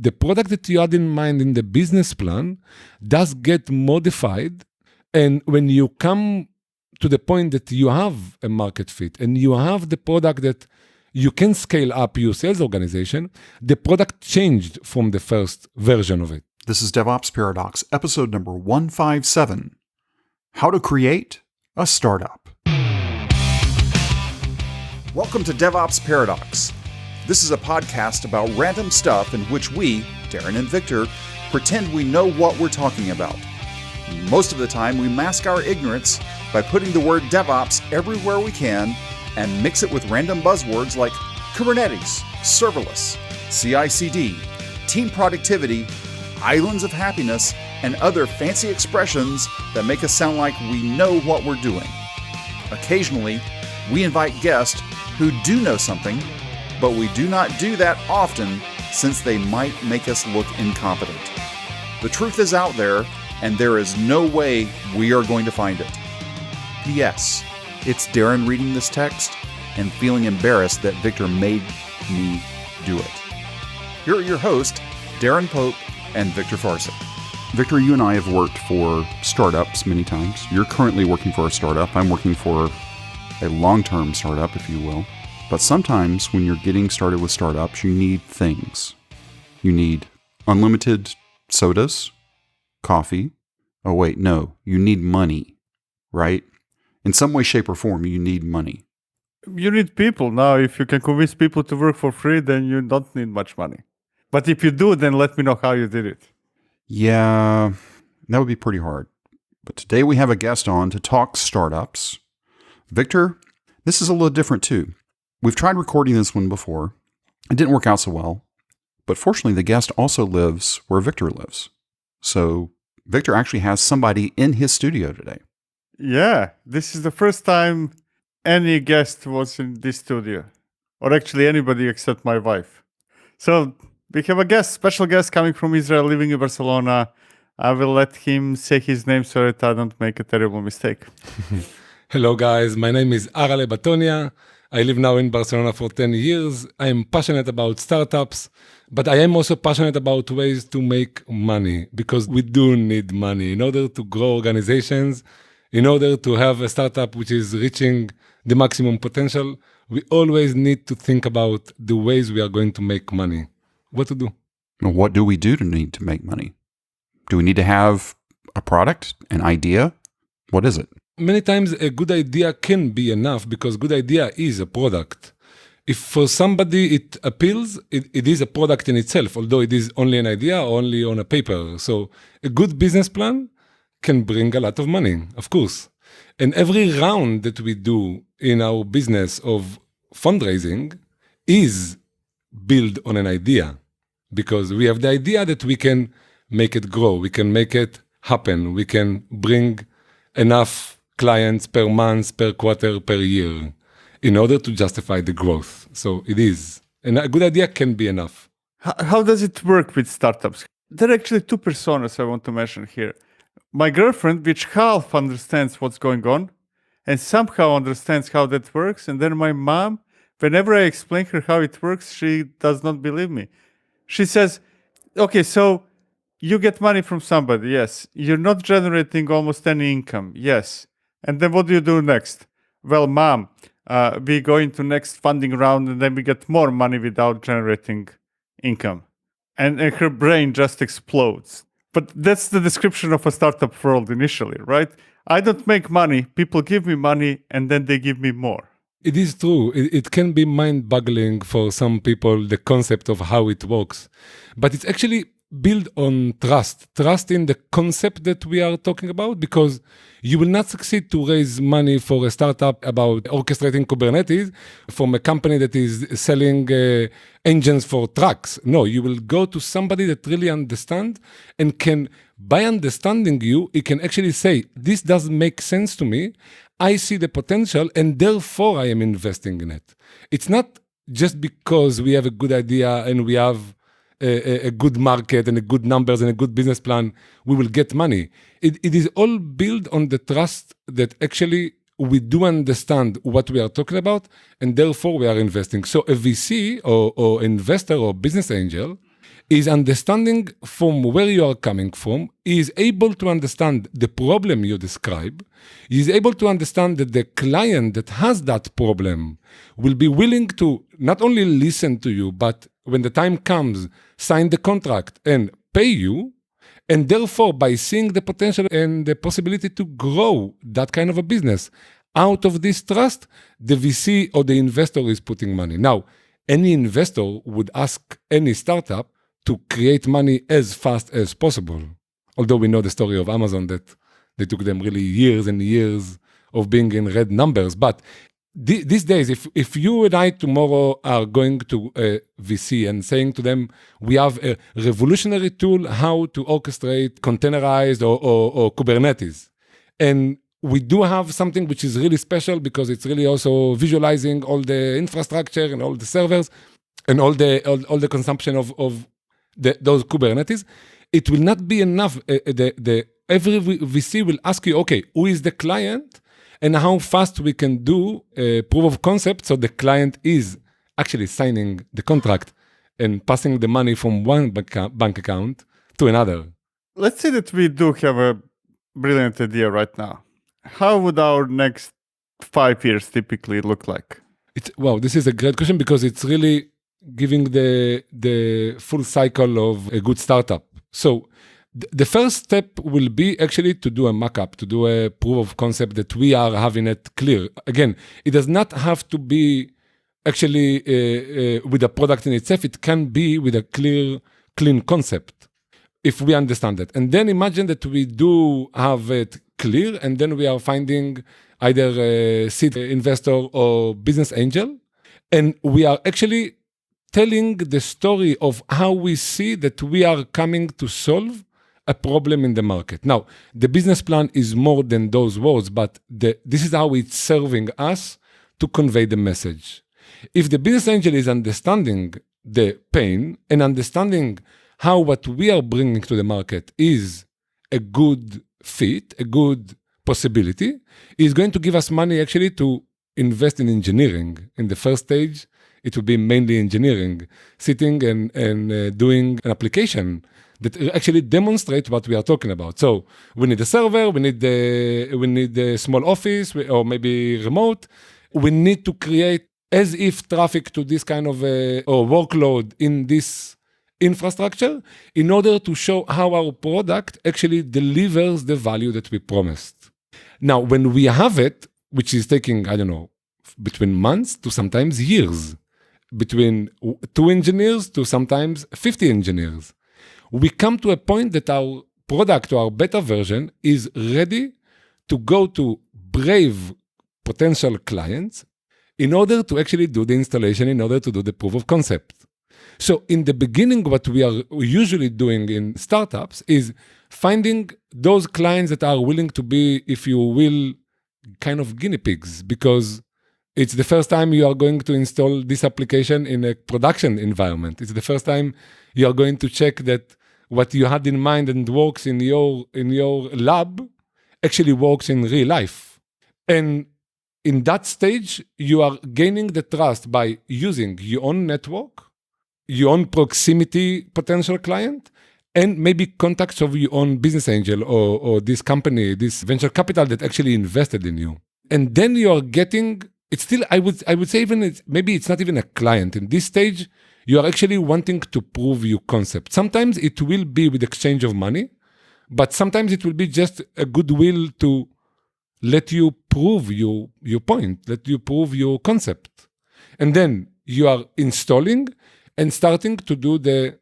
the product that you had in mind in the business plan does get modified. And when you come to the point that you have a market fit and you have the product that you can scale up your sales organization, the product changed from the first version of it. This is DevOps Paradox, episode number 157, How to Create a Startup. Welcome to DevOps Paradox. This is a podcast about random stuff in which we, Darren and Victor, pretend we know what we're talking about. Most of the time, we mask our ignorance by putting the word DevOps everywhere we can and mix it with random buzzwords like Kubernetes, serverless, CI/CD, team productivity, islands of happiness, and other fancy expressions that make us sound like we know what we're doing. Occasionally, we invite guests who do know something, but we do not do that often since they might make us look incompetent. The truth is out there, and there is no way we are going to find it. P.S. It's Darren reading this text and feeling embarrassed that Victor made me do it. Here are your hosts, Darren Pope and Victor Farsick. Victor, you and I have worked for startups many times. You're currently working for a startup. I'm working for a long-term startup, if you will. But sometimes when you're getting started with startups, you need things. You need unlimited sodas, coffee. Oh, wait, no. You need money, right? In some way, shape, or form, you need money. You need people. Now, if you can convince people to work for free, then you don't need much money. But if you do, then let me know how you did it. Yeah, that would be pretty hard. But today we have a guest on to talk startups. Victor, this is a little different too. We've tried recording this one before. It didn't work out so well. But fortunately, the guest also lives where Victor lives. So Victor actually has somebody in his studio today. Yeah, this is the first time any guest was in this studio. Or actually anybody except my wife. So we have a guest, special guest coming from Israel, living in Barcelona. I will let him say his name so that I don't make a terrible mistake. Hello guys, my name is Aharale Batonia. I live now in Barcelona for 10 years. I am passionate about startups, but I am also passionate about ways to make money because we do need money in order to grow organizations, in order to have a startup which is reaching the maximum potential. We always need to think about the ways we are going to make money. What to do? What do we do to need to make money? Do we need to have a product, an idea? What is it? Many times a good idea can be enough because good idea is a product. If for somebody it appeals, it is a product in itself, although it is only an idea, only on a paper. So a good business plan can bring a lot of money, of course. And every round that we do in our business of fundraising is built on an idea because we have the idea that we can make it grow, we can make it happen, we can bring enough clients per month, per quarter, per year in order to justify the growth. So it is. And a good idea can be enough. How does it work with startups? There are actually two personas I want to mention here. My girlfriend, which half understands what's going on and somehow understands how that works. And then my mom, whenever I explain her how it works, she does not believe me. She says, okay, so you get money from somebody, yes. You're not generating almost any income, yes. And then what do you do next? Well, mom, we go into next funding round and then we get more money without generating income. And her brain just explodes. But that's the description of a startup world initially, right? I don't make money, people give me money, and then they give me more. It is true. It can be mind-boggling for some people, the concept of how it works. But it's actually built on trust in the concept that we are talking about, because you will not succeed to raise money for a startup about orchestrating Kubernetes from a company that is selling engines for trucks. No, you will go to somebody that really understands and can, by understanding you, it can actually say, this does make sense to me. I see the potential and therefore I am investing in it. It's not just because we have a good idea and we have a good market and a good numbers and a good business plan, we will get money. It is all built on the trust that actually we do understand what we are talking about, and therefore we are investing. So a VC or investor or business angel is understanding from where you are coming from, is able to understand the problem you describe, is able to understand that the client that has that problem will be willing to not only listen to you, but when the time comes, sign the contract and pay you. And therefore, by seeing the potential and the possibility to grow that kind of a business out of this trust, the VC or the investor is putting money. Now, any investor would ask any startup to create money as fast as possible. Although we know the story of Amazon that they took them really years and years of being in red numbers. But these days, if you and I tomorrow are going to a VC and saying to them, we have a revolutionary tool how to orchestrate containerized or Kubernetes. And we do have something which is really special because it's really also visualizing all the infrastructure and all the servers and all the consumption of those Kubernetes. It will not be enough. Every VC will ask you, okay, who is the client and how fast we can do a proof of concept so the client is actually signing the contract and passing the money from one bank account to another. Let's say that we do have a brilliant idea right now. How would our next 5 years typically look like? Wow, this is a great question because it's really giving the full cycle of a good startup. So the first step will be actually to do a mock-up, to do a proof of concept that we are having it clear. Again, it does not have to be actually with a product in itself. It can be with a clean concept, if we understand that. And then imagine that we do have it clear, and then we are finding either a seed investor or business angel, and we are actually telling the story of how we see that we are coming to solve a problem in the market. Now, the business plan is more than those words, but this is how it's serving us to convey the message. If the business angel is understanding the pain and understanding how what we are bringing to the market is a good fit, a good possibility, is going to give us money actually to invest in engineering. In the first stage, it will be mainly engineering, sitting and doing an application that actually demonstrates what we are talking about. So we need a server, we need a small office or maybe remote. We need to create as if traffic to this kind of or workload in this infrastructure in order to show how our product actually delivers the value that we promised. Now, when we have it, which is taking, I don't know, between months to sometimes years, between 2 engineers to sometimes 50 engineers, we come to a point that our product or our beta version is ready to go to brave potential clients in order to actually do the installation, in order to do the proof of concept. So in the beginning, what we are usually doing in startups is finding those clients that are willing to be, if you will, kind of guinea pigs, because it's the first time you are going to install this application in a production environment. It's the first time you are going to check that what you had in mind and works in your lab actually works in real life. And in that stage, you are gaining the trust by using your own network, your own proximity potential client, and maybe contacts of your own business angel or this company, this venture capital that actually invested in you. And then you are getting, it's still, I would say even, maybe it's not even a client. In this stage, you are actually wanting to prove your concept. Sometimes it will be with exchange of money, but sometimes it will be just a goodwill to let you prove your point, let you prove your concept. And then you are installing and starting to do the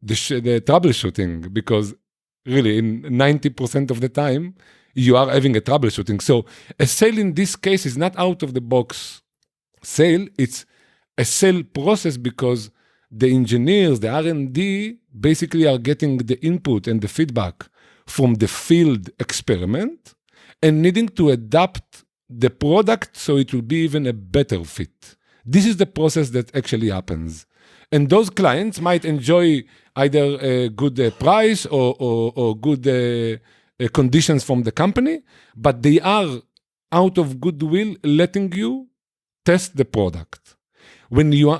troubleshooting, because really in 90% of the time, you are having a troubleshooting. So a sale in this case is not out of the box sale, it's a sale process because the engineers, the R&D basically are getting the input and the feedback from the field experiment and needing to adapt the product so it will be even a better fit. This is the process that actually happens. And those clients might enjoy either a good price or good conditions from the company, but they are out of goodwill letting you test the product. when you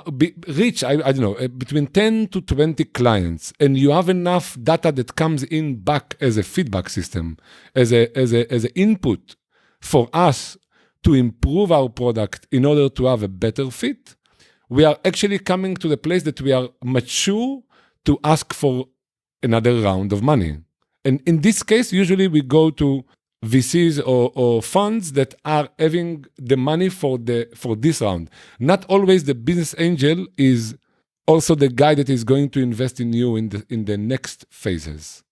reach, I don't know, between 10 to 20 clients, and you have enough data that comes in back as a feedback system, as an input for us to improve our product in order to have a better fit, we are actually coming to the place that we are mature to ask for another round of money. And in this case, usually we go to VCs or funds that are having the money for this round. Not always the business angel is also the guy that is going to invest in you in the next phases.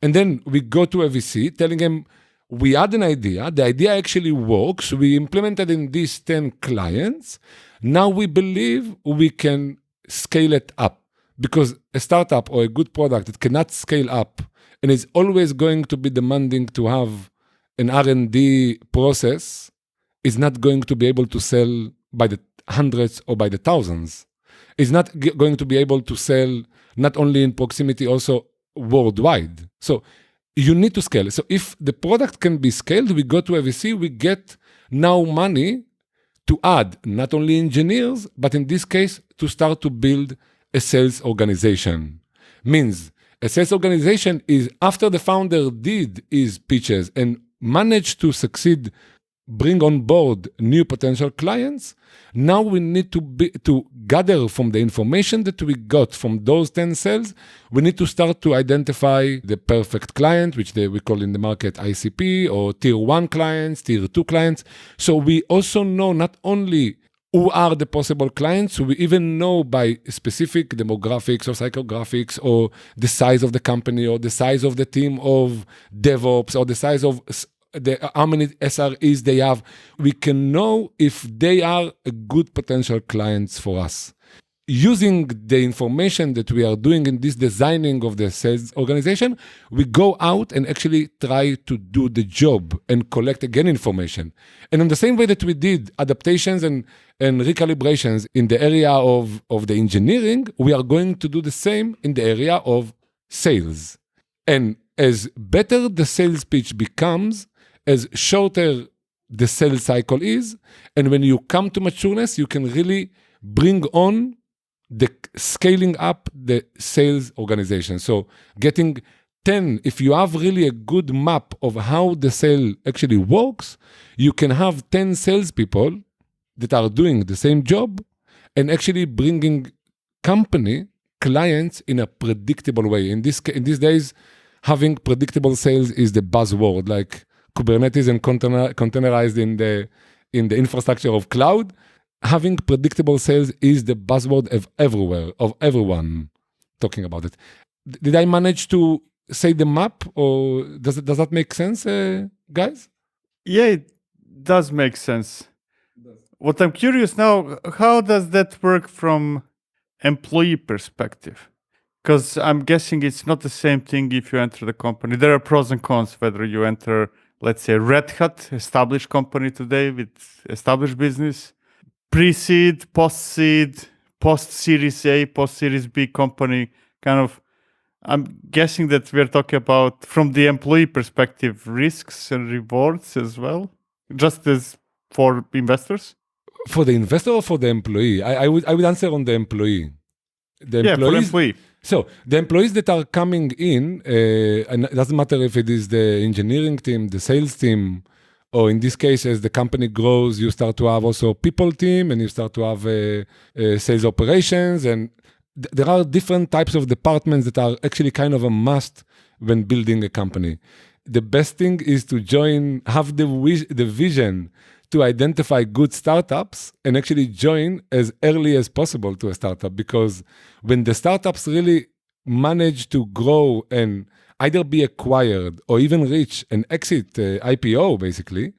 And then we go to a VC telling him, we had an idea, the idea actually works, we implemented in these 10 clients, now we believe we can scale it up. Because a startup or a good product that cannot scale up and is always going to be demanding to have an R&D process is not going to be able to sell by the hundreds or by the thousands. It's not going to be able to sell not only in proximity, also worldwide. So you need to scale. So if the product can be scaled, we go to a VC, we get now money to add not only engineers, but in this case, to start to build a sales organization. Means a sales organization is after the founder did his pitches and managed to succeed, bring on board new potential clients. Now we need to gather from the information that we got from those 10 sales. We need to start to identify the perfect client, which we call in the market ICP, or tier 1 clients, tier 2 clients. So we also know not only who are the possible clients, we even know by specific demographics or psychographics or the size of the company or the size of the team of DevOps or the size of how many SREs they have. We can know if they are a good potential clients for us. Using the information that we are doing in this designing of the sales organization, we go out and actually try to do the job and collect again information. And in the same way that we did adaptations and recalibrations in the area of the engineering, we are going to do the same in the area of sales. And as better the sales pitch becomes, as shorter the sales cycle is, and when you come to matureness, you can really bring on the scaling up the sales organization. So getting 10, if you have really a good map of how the sale actually works, you can have 10 salespeople that are doing the same job and actually bringing company clients in a predictable way. In these days, having predictable sales is the buzzword, like Kubernetes and containerized in the infrastructure of cloud. Having predictable sales is the buzzword of everywhere, of everyone talking about it. Did I manage to say the map, or does that make sense, guys? Yeah, it does make sense. What I'm curious now, how does that work from employee perspective? Because I'm guessing it's not the same thing if you enter the company. There are pros and cons whether you enter, let's say, Red Hat, established company today with established business, pre-seed, post-seed, post-Series A, post-Series B company, kind of. I'm guessing that we're talking about, from the employee perspective, risks and rewards as well, just as for investors? For the investor or for the employee? I would answer on the employee. For employee. So the employees that are coming in, and it doesn't matter if it is the engineering team, the sales team, or in this case, as the company grows, you start to have also people team, and you start to have sales operations, and there are different types of departments that are actually kind of a must when building a company. The best thing is to have the vision to identify good startups and actually join as early as possible to a startup, because when the startups really manage to grow and either be acquired or even reach an exit IPO, basically,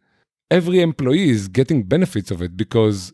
every employee is getting benefits of it, because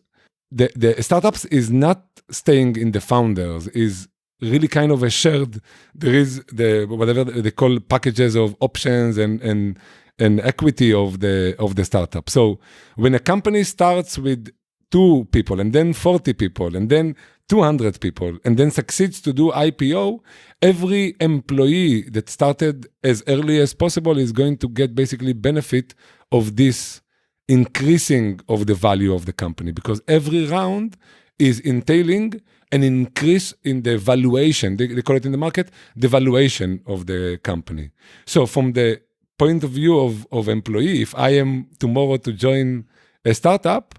the startups is not staying in the founders, is really kind of a shared, there is the whatever they call packages of options and equity of the startup. So when a company starts with 2 people and then 40 people and then 200 people and then succeeds to do IPO, every employee that started as early as possible is going to get basically benefit of this increasing of the value of the company, because every round is entailing an increase in the valuation. They call it in the market, the valuation of the company. So from the point of view of employee, if I am tomorrow to join a startup,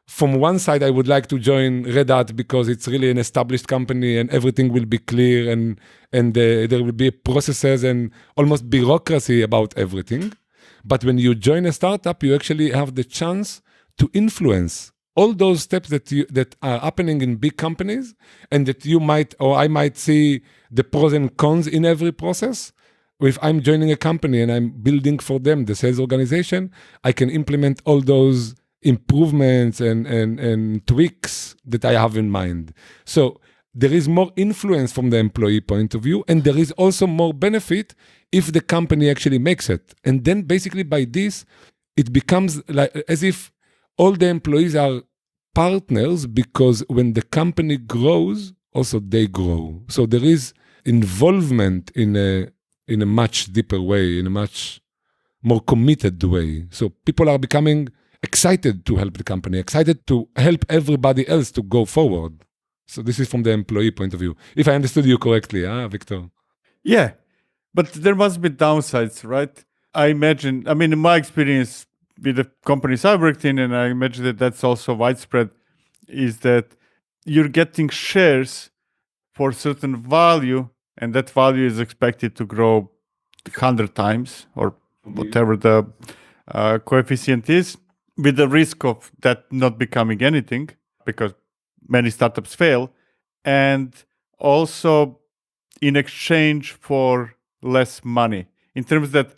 from one side, I would like to join Red Hat because it's really an established company and everything will be clear and there will be processes and almost bureaucracy about everything. But when you join a startup, you actually have the chance to influence all those steps that are happening in big companies, and that you might, or I might see the pros and cons in every process. If I'm joining a company and I'm building for them the sales organization, I can implement all those improvements and tweaks that I have in mind. So there is more influence from the employee point of view, and there is also more benefit if the company actually makes it. And then basically by this, it becomes like as if all the employees are partners, because when the company grows, also they grow. So there is involvement in a much deeper way, in a much more committed way. So people are becoming excited to help the company, excited to help everybody else to go forward. So this is from the employee point of view. If I understood you correctly, Victor? Yeah, but there must be downsides, right? I mean, in my experience with the companies I worked in, and I imagine that that's also widespread, is that you're getting shares for certain value, and that value is expected to grow 100 times or whatever the coefficient is, with the risk of that not becoming anything, because many startups fail, and also in exchange for less money, in terms that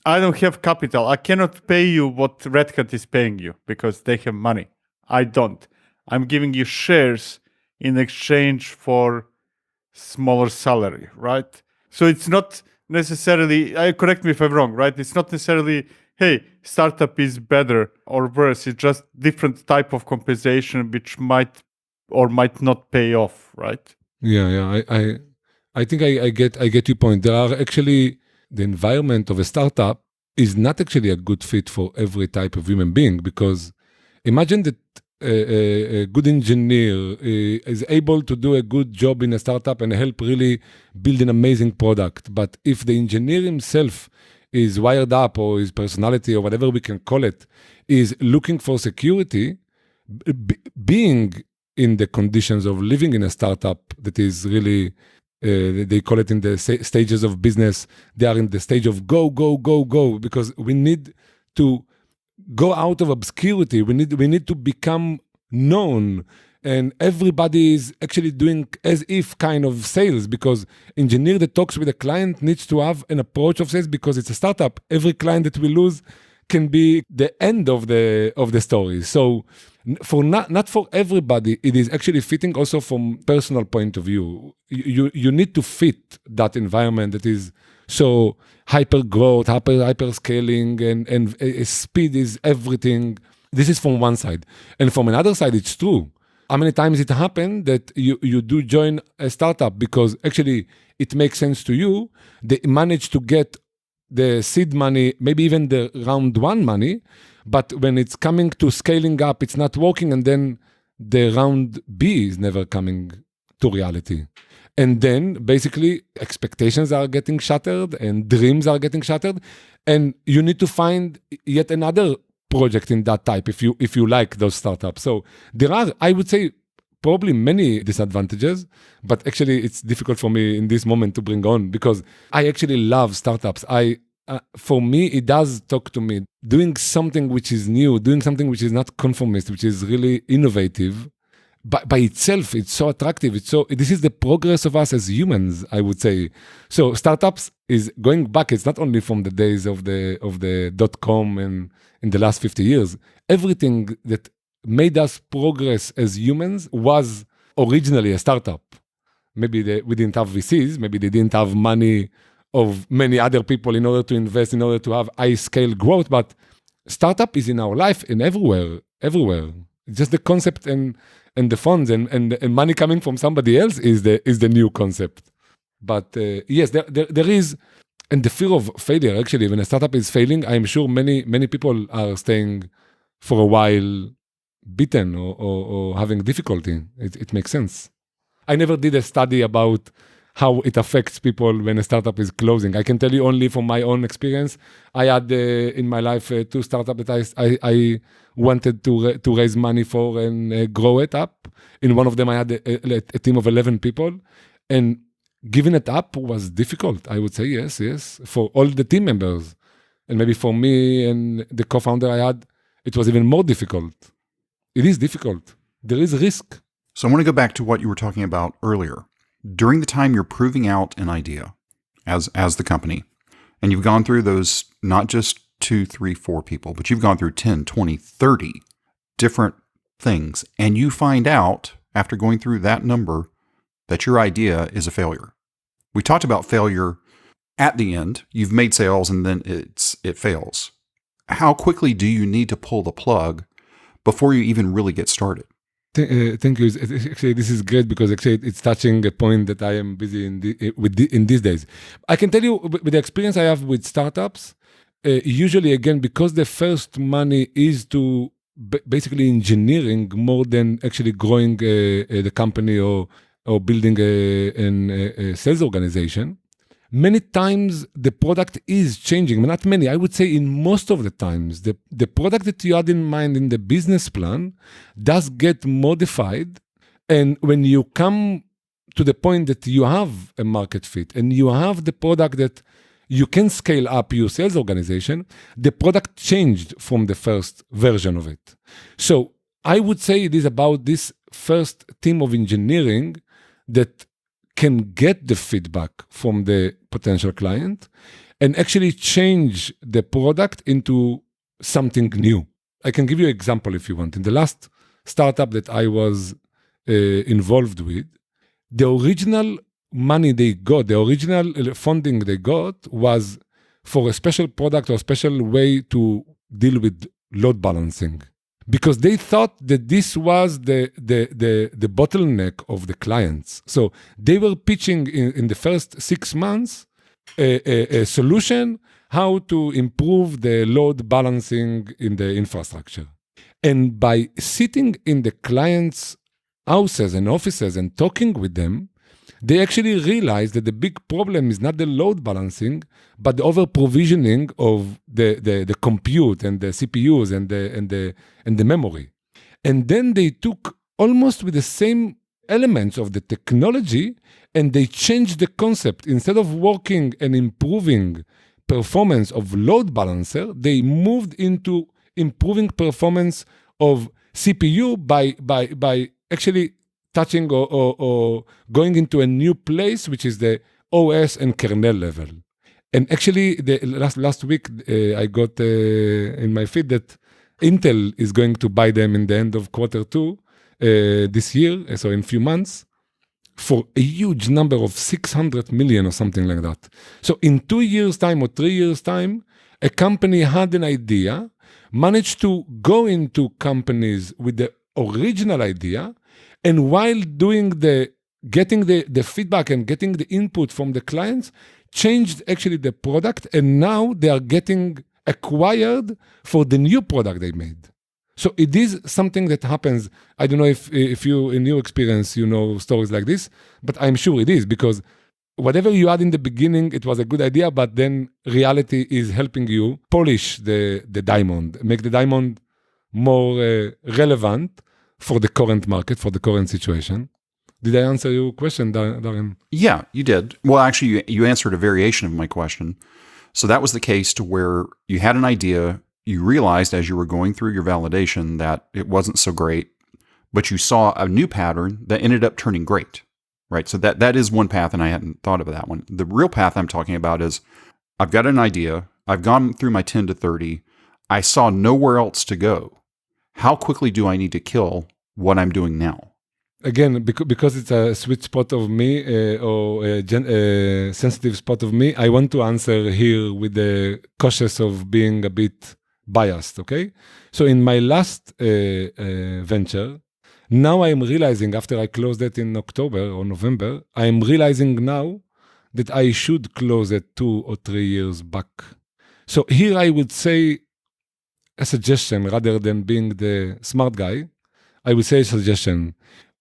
I don't have capital. I cannot pay you what Red Hat is paying you because they have money. I don't. I'm giving you shares in exchange for smaller salary, right? So it's not necessarily, correct me if I'm wrong, right? It's not necessarily, hey, startup is better or worse. It's just different type of compensation which might or might not pay off, right? Yeah. I think I get your point. There are actually, the environment of a startup is not actually a good fit for every type of human being, because imagine that a good engineer is able to do a good job in a startup and help really build an amazing product. But if the engineer himself is wired up, or his personality, or whatever we can call it, is looking for security, being in the conditions of living in a startup that is really, they call it in the stages of business, they are in the stage of go, because we need to go out of obscurity. We need to become known, and everybody is actually doing as if kind of sales, because engineer that talks with a client needs to have an approach of sales, because it's a startup. Every client that we lose can be the end of the story. So for not for everybody, it is actually fitting also from personal point of view. You need to fit that environment that is so hyper growth, hyper scaling, and speed is everything. This is from one side. And from another side, it's true. How many times it happened that you do join a startup because actually it makes sense to you. They manage to get the seed money, maybe even the round one money, but when it's coming to scaling up, it's not working, and then the round B is never coming to reality. And then basically expectations are getting shattered and dreams are getting shattered, and you need to find yet another project in that type if you like those startups. So there are, I would say, probably many disadvantages, but actually it's difficult for me in this moment to bring on, because I actually love startups. For me, it does talk to me. Doing something which is new, doing something which is not conformist, which is really innovative, by itself, it's so attractive. This is the progress of us as humans, I would say. So startups is going back. It's not only from the days of the .com and in the last 50 years. Everything that made us progress as humans was originally a startup. Maybe we didn't have VCs, maybe they didn't have money of many other people in order to invest, in order to have high-scale growth, but startup is in our life and everywhere. Just the concept and the funds and money coming from somebody else is the new concept. But yes, there is, and the fear of failure, actually, when a startup is failing, I'm sure many people are staying for a while beaten or having difficulty. It makes sense. I never did a study about how it affects people when a startup is closing. I can tell you only from my own experience. I had in my life 2 startups that I wanted to raise money for and grow it up. In one of them, I had a team of 11 people, and giving it up was difficult. I would say yes, for all the team members, and maybe for me and the co-founder I had, it was even more difficult. It is difficult. There is risk. So I want to go back to what you were talking about earlier. During the time you're proving out an idea as the company, and you've gone through those, not just 2, 3, 4 people, but you've gone through 10, 20, 30 different things, and you find out after going through that number that your idea is a failure. We talked about failure at the end. You've made sales and then it fails. How quickly do you need to pull the plug before you even really get started? Thank you. Actually, this is great because actually it's touching a point that I am busy in these days. I can tell you with the experience I have with startups, usually again, because the first money is to basically engineering more than actually growing the company or building a sales organization. Many times the product is changing. Not many, I would say in most of the times, the product that you had in mind in the business plan does get modified. And when you come to the point that you have a market fit and you have the product that you can scale up your sales organization, the product changed from the first version of it. So I would say it is about this first team of engineering that can get the feedback from the potential client and actually change the product into something new. I can give you an example if you want. In the last startup that I was involved with, the original money they got, the original funding they got was for a special product or a special way to deal with load balancing. Because they thought that this was the bottleneck of the clients. So they were pitching in the first 6 months a solution how to improve the load balancing in the infrastructure. And by sitting in the clients' houses and offices and talking with them, they actually realized that the big problem is not the load balancing, but the over-provisioning of the compute and the CPUs and the memory. And then they took almost with the same elements of the technology and they changed the concept. Instead of working and improving performance of load balancer, they moved into improving performance of CPU by actually touching or going into a new place, which is the OS and kernel level. And actually, the last week, I got in my feed that Intel is going to buy them in the end of Q2 this year, so in a few months, for a huge number of 600 million or something like that. So in 2 years' time or 3 years' time, a company had an idea, managed to go into companies with the original idea, and while getting the feedback and getting the input from the clients, changed actually the product, and now they are getting acquired for the new product they made. So it is something that happens. I don't know if you, in your experience, you know stories like this, but I'm sure it is, because whatever you had in the beginning, it was a good idea, but then reality is helping you polish the diamond, make the diamond more relevant for the current market, for the current situation. Did I answer your question, Darren? Yeah, you did. Well, actually, you answered a variation of my question. So that was the case to where you had an idea, you realized as you were going through your validation that it wasn't so great, but you saw a new pattern that ended up turning great, right? So that is one path, and I hadn't thought of that one. The real path I'm talking about is I've got an idea, I've gone through my 10 to 30, I saw nowhere else to go. How quickly do I need to kill what I'm doing now? Again, because it's a sweet spot of me or a sensitive spot of me, I want to answer here with the cautious of being a bit biased, okay? So in my last venture, now I am realizing, after I closed it in October or November, I am realizing now that I should close it 2 or 3 years back. So here I would say a suggestion rather than being the smart guy. I would say a suggestion.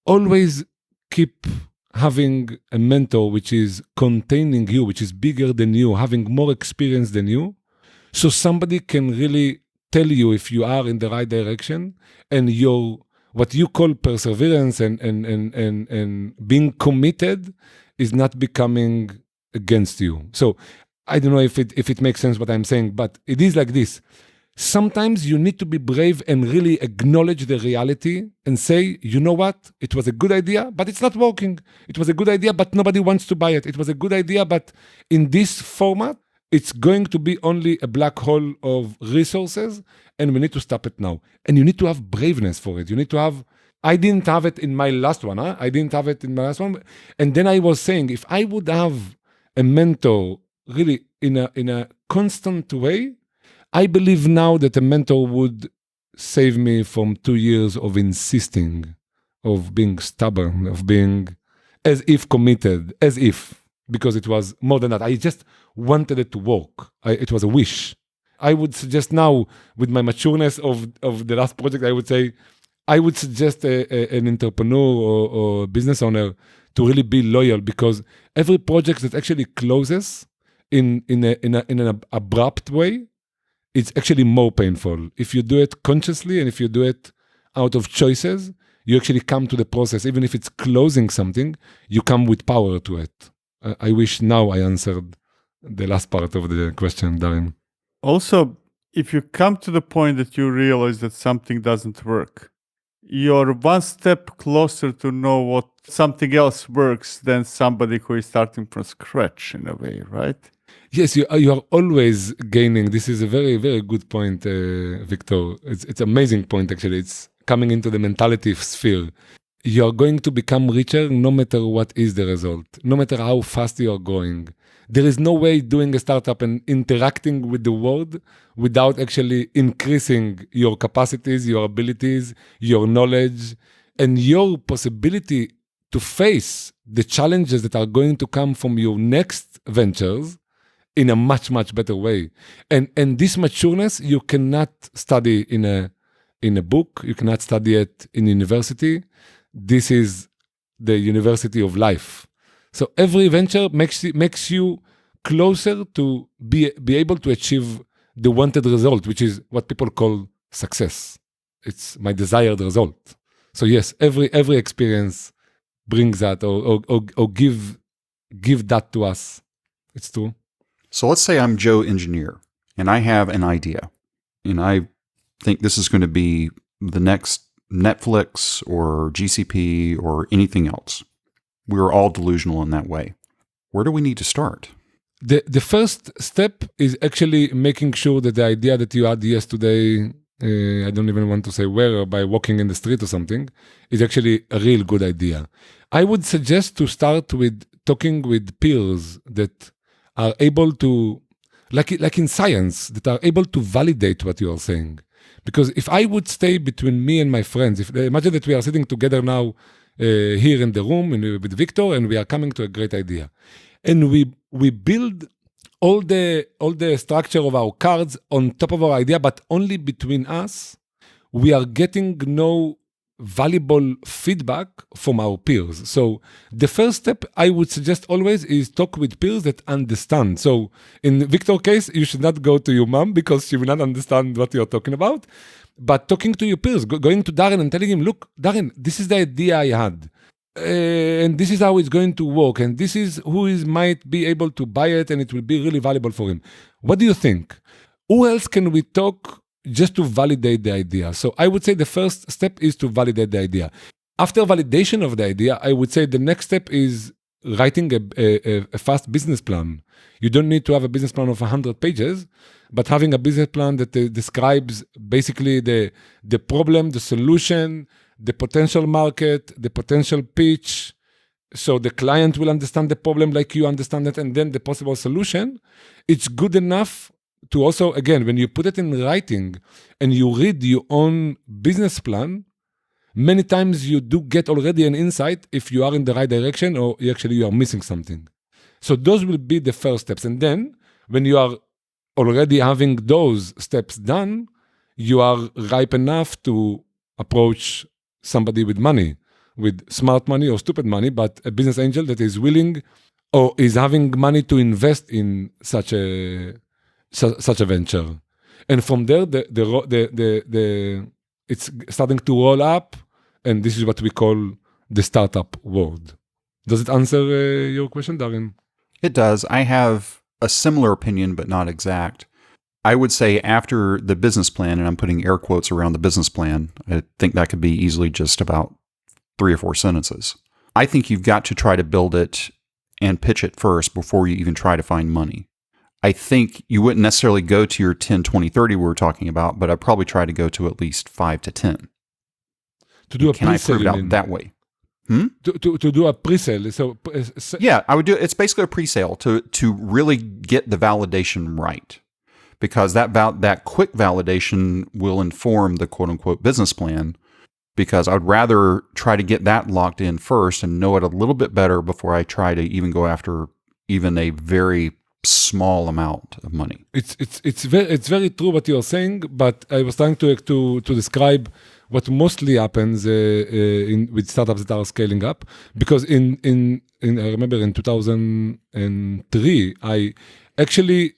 Always keep having a mentor which is containing you, which is bigger than you, having more experience than you. So somebody can really tell you if you are in the right direction, and your what you call perseverance and being committed is not becoming against you. So I don't know if it makes sense what I'm saying, but it is like this. Sometimes you need to be brave and really acknowledge the reality and say, you know what? It was a good idea, but it's not working. It was a good idea, but nobody wants to buy it. It was a good idea, but in this format, it's going to be only a black hole of resources, and we need to stop it now. And you need to have braveness for it. You need to have, I didn't have it in my last one. I didn't have it in my last one. And then I was saying, if I would have a mentor really in a constant way, I believe now that a mentor would save me from 2 years of insisting, of being stubborn, of being as if committed, as if, because it was more than that. I just wanted it to work. It was a wish. I would suggest now, with my matureness of the last project, I would say, I would suggest an entrepreneur or business owner to really be loyal, because every project that actually closes in an abrupt way, it's actually more painful. If you do it consciously and if you do it out of choices, you actually come to the process. Even if it's closing something, you come with power to it. I wish now I answered the last part of the question, Darren. Also, if you come to the point that you realize that something doesn't work, you're one step closer to know what something else works than somebody who is starting from scratch in a way, right? Yes, you are always gaining. This is a very, very good point, Victor. It's an amazing point, actually. It's coming into the mentality sphere. You are going to become richer no matter what is the result, no matter how fast you are going. There is no way doing a startup and interacting with the world without actually increasing your capacities, your abilities, your knowledge, and your possibility to face the challenges that are going to come from your next ventures in a much, much better way. And this matureness, you cannot study in a book. You cannot study it in university. This is the university of life. So every venture makes you closer to be able to achieve the wanted result, which is what people call success. It's my desired result. So yes, every experience brings that or give that to us. It's true. So let's say I'm Joe Engineer and I have an idea and I think this is going to be the next Netflix or GCP or anything else. We're all delusional in that way. Where do we need to start? The first step is actually making sure that the idea that you had yesterday, I don't even want to say where, or by walking in the street or something, is actually a real good idea. I would suggest to start with talking with peers that are able to, like in science, that are able to validate what you are saying. Because if I would stay between me and my friends, imagine that we are sitting together now here in the room with Victor, and we are coming to a great idea. And we build all the structure of our cards on top of our idea, but only between us. We are getting no valuable feedback from our peers. So the first step I would suggest always is talk with peers that understand. So in Victor's case, you should not go to your mom because she will not understand what you're talking about. But talking to your peers, going to Darren and telling him, look, Darren, this is the idea I had. And this is how it's going to work. And this is who might be able to buy it, and it will be really valuable for him. What do you think? Who else can we talk just to validate the idea? So I would say the first step is to validate the idea. After validation of the idea, I would say the next step is writing a fast business plan. You don't need to have a business plan of 100 pages, but having a business plan that describes basically the problem, the solution, the potential market, the potential pitch, so the client will understand the problem like you understand it, and then the possible solution. It's good enough to also, again, when you put it in writing and you read your own business plan, many times you do get already an insight if you are in the right direction or you are missing something. So those will be the first steps. And then when you are already having those steps done, you are ripe enough to approach somebody with money, with smart money or stupid money, but a business angel that is willing or is having money to invest in such a venture. And from there, it's starting to roll up, and this is what we call the startup world. Does it answer your question, Darren? It does. I have a similar opinion, but not exact. I would say after the business plan, and I'm putting air quotes around the business plan, I think that could be easily just about 3 or 4 sentences. I think you've got to try to build it and pitch it first before you even try to find money. I think you wouldn't necessarily go to your 10, 20, 30 we were talking about, but I'd probably try to go to at least 5 to 10. To do a Can I pre-sale, prove it out that way? To do a pre-sale. Yeah, I would do. It's basically a pre-sale to really get the validation right, because that quick validation will inform the quote unquote business plan. Because I'd rather try to get that locked in first and know it a little bit better before I try to even go after even a very small amount of money. It's very true what you're saying, but I was trying to describe what mostly happens with startups that are scaling up. Because I remember in 2003, I actually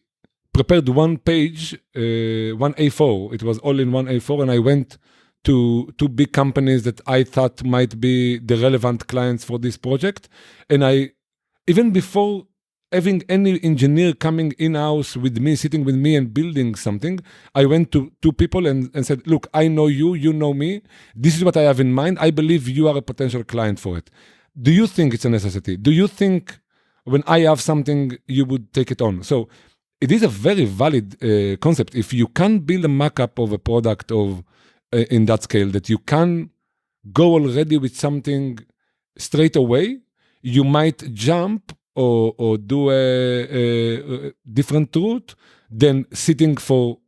prepared one page, one A4. It was all in one A4, and I went to 2 big companies that I thought might be the relevant clients for this project. And I, even before having any engineer coming in-house with me, sitting with me and building something, I went to 2 people and said, look, I know you, you know me. This is what I have in mind. I believe you are a potential client for it. Do you think it's a necessity? Do you think when I have something, you would take it on? So it is a very valid concept. If you can build a mock-up of a product in that scale, that you can go already with something straight away, you might jump or do a different route than sitting for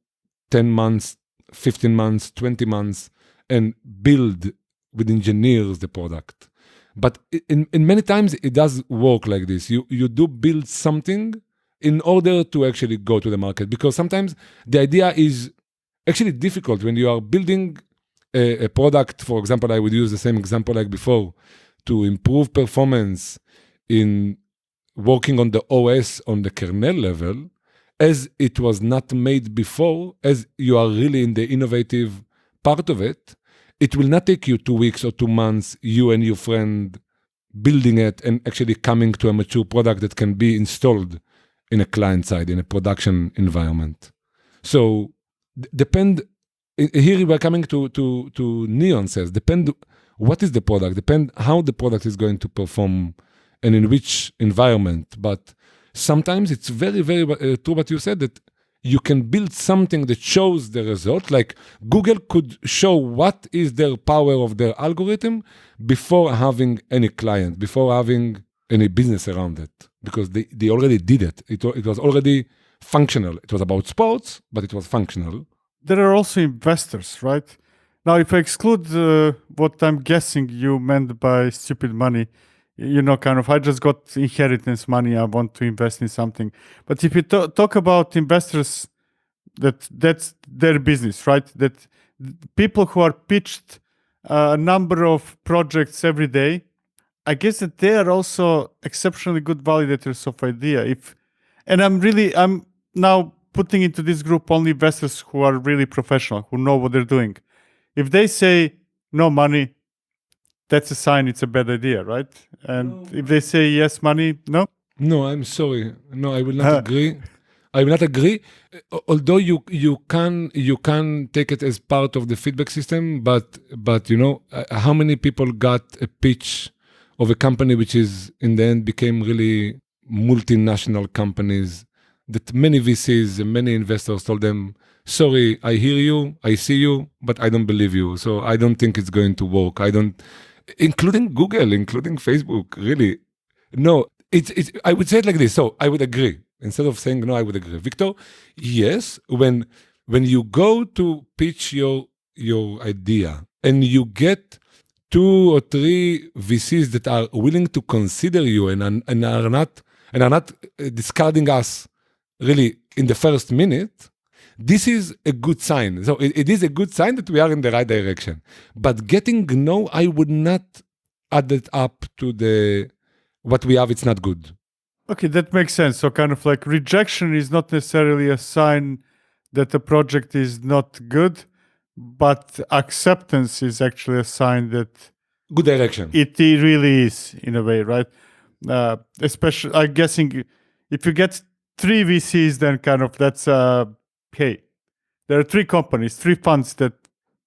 10 months, 15 months, 20 months, and build with engineers the product. But in many times, it does work like this. You do build something in order to actually go to the market, because sometimes the idea is actually difficult when you are building a product. For example, I would use the same example like before, to improve performance in working on the OS on the kernel level, as it was not made before, as you are really in the innovative part of it. It will not take you 2 weeks or 2 months, you and your friend building it and actually coming to a mature product that can be installed in a client side, in a production environment. So here we're coming to nuances. Depend what is the product, depend how the product is going to perform and in which environment. But sometimes it's very, very true what you said, that you can build something that shows the result. Like Google could show what is their power of their algorithm before having any client, before having any business around it, because they already did it. It was already functional. It was about sports, but it was functional. There are also investors, right? Now, if I exclude what I'm guessing you meant by stupid money, kind of, I just got inheritance money, I want to invest in something. But if you talk about investors, that's their business, right? That people who are pitched a number of projects every day, I guess that they are also exceptionally good validators of idea. I'm now putting into this group only investors who are really professional, who know what they're doing. If they say no money, that's a sign it's a bad idea, right? And if they say yes money, no? No, I'm sorry. No, I will not agree. I will not agree. Although you can take it as part of the feedback system, but how many people got a pitch of a company which is in the end became really multinational companies, that many VCs and many investors told them, sorry, I hear you, I see you, but I don't believe you. So I don't think it's going to work. Including Google, including Facebook, really. No, I would say it like this. So I would agree. Instead of saying no, I would agree. Victor, yes, when you go to pitch your idea and you get 2 or 3 VCs that are willing to consider you and are not discarding us really in the first minute, This is a good sign. So it is a good sign that we are in the right direction. But getting no, I would not add it up to what we have. It's not good. Okay, that makes sense. So kind of like rejection is not necessarily a sign that the project is not good, but acceptance is actually a sign that Good direction. it really is, in a way, right? Especially, I'm guessing if you get 3 VCs, then kind of that's, hey, there are 3 companies, 3 funds that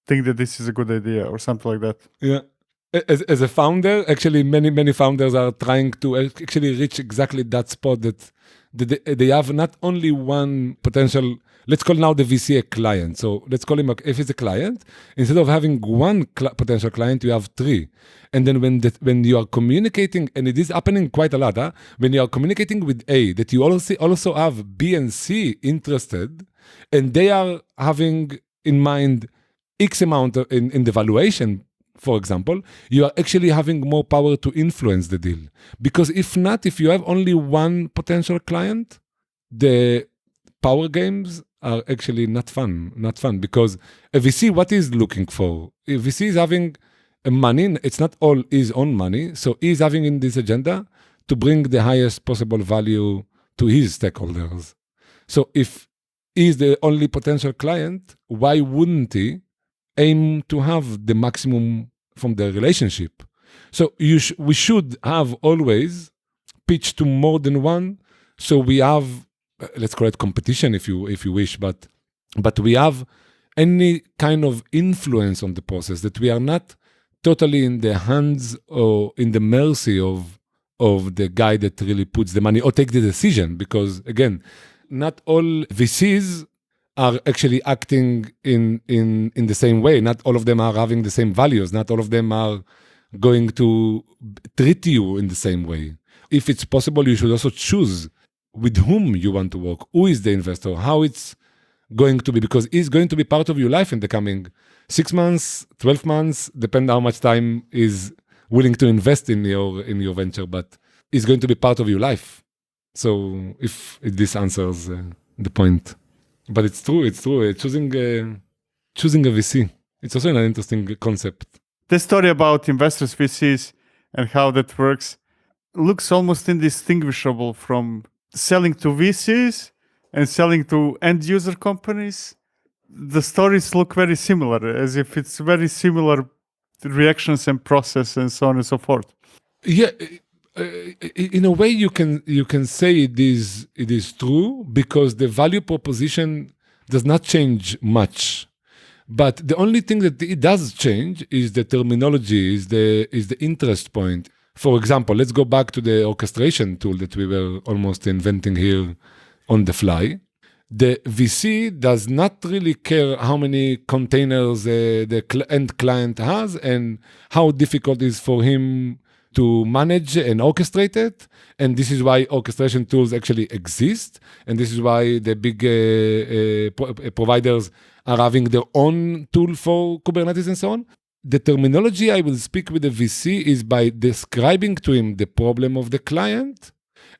think that this is a good idea or something like that. Yeah. As a founder, actually, many founders are trying to actually reach exactly that spot that they have not only one potential, let's call now the VC a client. So let's call him, if it's a client, instead of having one potential client, you have 3. And then when you are communicating, and it is happening quite a lot, when you are communicating with A, that you also have B and C interested, and they are having in mind X amount in the valuation, for example, you are actually having more power to influence the deal. Because if you have only one potential client, the power games are actually not fun. Because a VC, what is looking for? A VC is having money, it's not all his own money, so he's having in this agenda to bring the highest possible value to his stakeholders. So if he's the only potential client, why wouldn't he aim to have the maximum from the relationship? So we should have always pitch to more than one. So we have, let's call it competition if you wish, but we have any kind of influence on the process, that we are not totally in the hands or in the mercy of the guy that really puts the money or take the decision. Because again, not all VCs are actually acting in the same way. Not all of them are having the same values. Not all of them are going to treat you in the same way. If it's possible, you should also choose with whom you want to work. Who is the investor? How it's going to be? Because it's going to be part of your life in the coming 6 months, 12 months, depend how much time is willing to invest in your venture, but it's going to be part of your life. So if this answers the point. But it's true. Choosing a VC. It's also an interesting concept. The story about investors, VCs, and how that works looks almost indistinguishable from selling to VCs and selling to end user companies. The stories look very similar, as if it's very similar reactions and process and so on and so forth. Yeah. In a way, you can say it is true, because the value proposition does not change much. But the only thing that it does change is the terminology, is the interest point. For example, let's go back to the orchestration tool that we were almost inventing here on the fly. The VC does not really care how many containers the end client has and how difficult it is for him to manage and orchestrate it. And this is why orchestration tools actually exist. And this is why the big providers are having their own tool for Kubernetes and so on. The terminology I will speak with the VC is by describing to him the problem of the client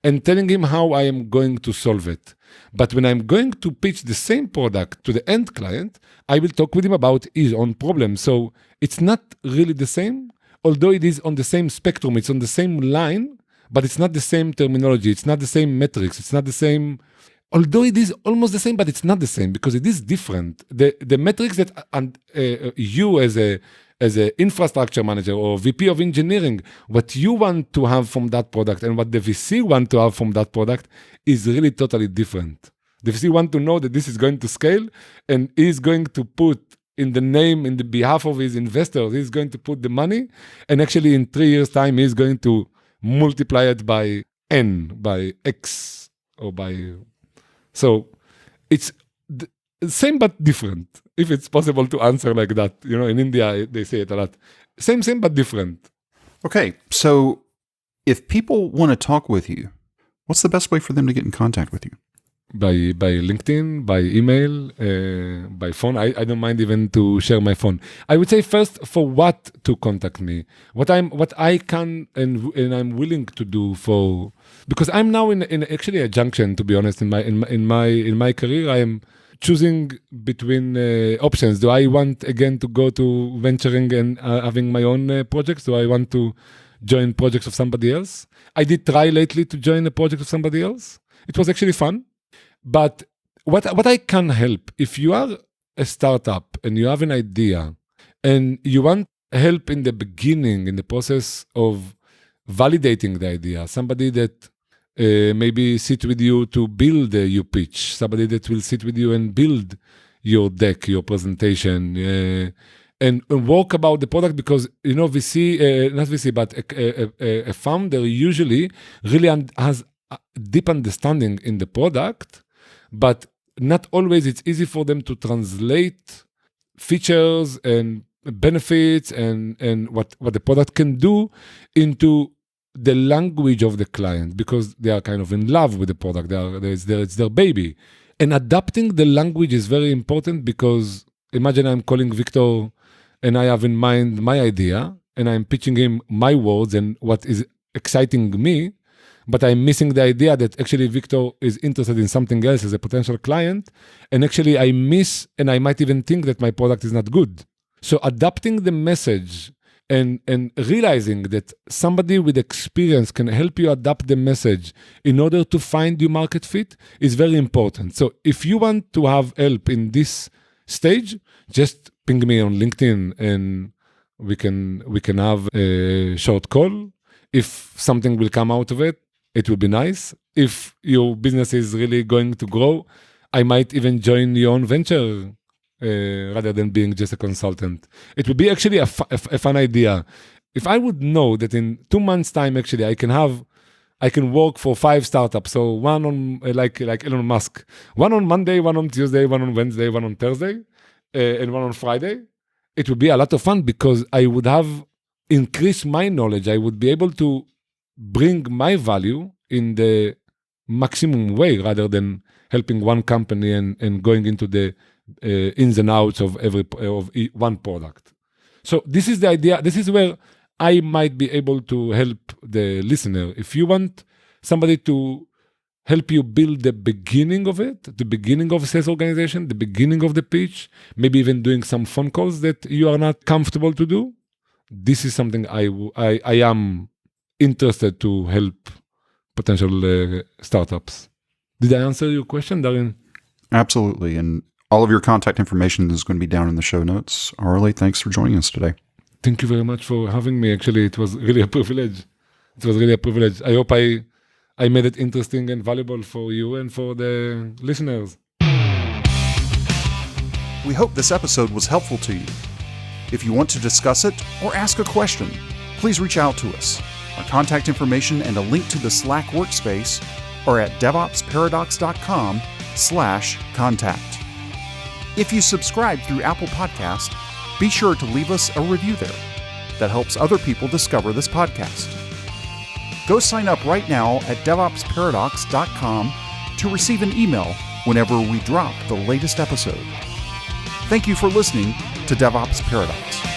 and telling him how I am going to solve it. But when I'm going to pitch the same product to the end client, I will talk with him about his own problem. So it's not really the same, although it is on the same spectrum, it's on the same line, but it's not the same terminology, it's not the same metrics, it's not the same, although it is almost the same, but it's not the same because it is different. The metrics that you as a infrastructure manager or VP of engineering, what you want to have from that product and what the VC want to have from that product is really totally different. The VC want to know that this is going to scale and is going to put in the name, in the behalf of his investors, he's going to put the money, and actually in 3 years' time, he's going to multiply it by N, by X, or by... So it's the same but different, if it's possible to answer like that. You know, in India, they say it a lot. Same but different. Okay, so if people want to talk with you, what's the best way for them to get in contact with you? By LinkedIn, by email, by phone. I don't mind even to share my phone. I would say first for what to contact me, what I can and I'm willing to do for, because I'm now in actually a junction, to be honest, in my career. I am choosing between options. Do I want again to go to venturing and having my own projects? Do I want to join projects of somebody else? I did try lately to join a project of somebody else. It was actually fun. But what I can help, if you are a startup and you have an idea and you want help in the beginning, in the process of validating the idea, somebody that maybe sit with you to build your pitch, somebody that will sit with you and build your deck, your presentation, and work about the product, because VC, not VC, but a founder usually really has a deep understanding in the product, but not always it's easy for them to translate features and benefits and what the product can do into the language of the client, because they are kind of in love with the product. It's their baby. And adapting the language is very important, because imagine I'm calling Victor and I have in mind my idea and I'm pitching him my words and what is exciting me, but I'm missing the idea that actually Victor is interested in something else as a potential client. And actually I miss, and I might even think that my product is not good. So adapting the message and realizing that somebody with experience can help you adapt the message in order to find your market fit is very important. So if you want to have help in this stage, just ping me on LinkedIn and we can have a short call. If something will come out of it, it will be nice. If your business is really going to grow, I might even join your own venture rather than being just a consultant. It would be actually a fun idea. If I would know that in 2 months' time, actually, I can work for 5 startups. So one on like Elon Musk, one on Monday, one on Tuesday, one on Wednesday, one on Thursday, and one on Friday. It would be a lot of fun, because I would have increased my knowledge. I would be able to bring my value in the maximum way, rather than helping one company and going into the ins and outs of one product. So this is the idea. This is where I might be able to help the listener. If you want somebody to help you build the beginning of it, the beginning of a sales organization, the beginning of the pitch, maybe even doing some phone calls that you are not comfortable to do, this is something I am interested to help potential startups. Did I answer your question, Darin? Absolutely. And all of your contact information is going to be down in the show notes. Aharale, thanks for joining us today. Thank you very much for having me. Actually, it was really a privilege. I hope I made it interesting and valuable for you and for the listeners. We hope this episode was helpful to you. If you want to discuss it or ask a question, please reach out to us. Our contact information and a link to the Slack workspace are at devopsparadox.com/contact. If you subscribe through Apple Podcast, be sure to leave us a review there. That helps other people discover this podcast. Go sign up right now at devopsparadox.com to receive an email whenever we drop the latest episode. Thank you for listening to DevOps Paradox.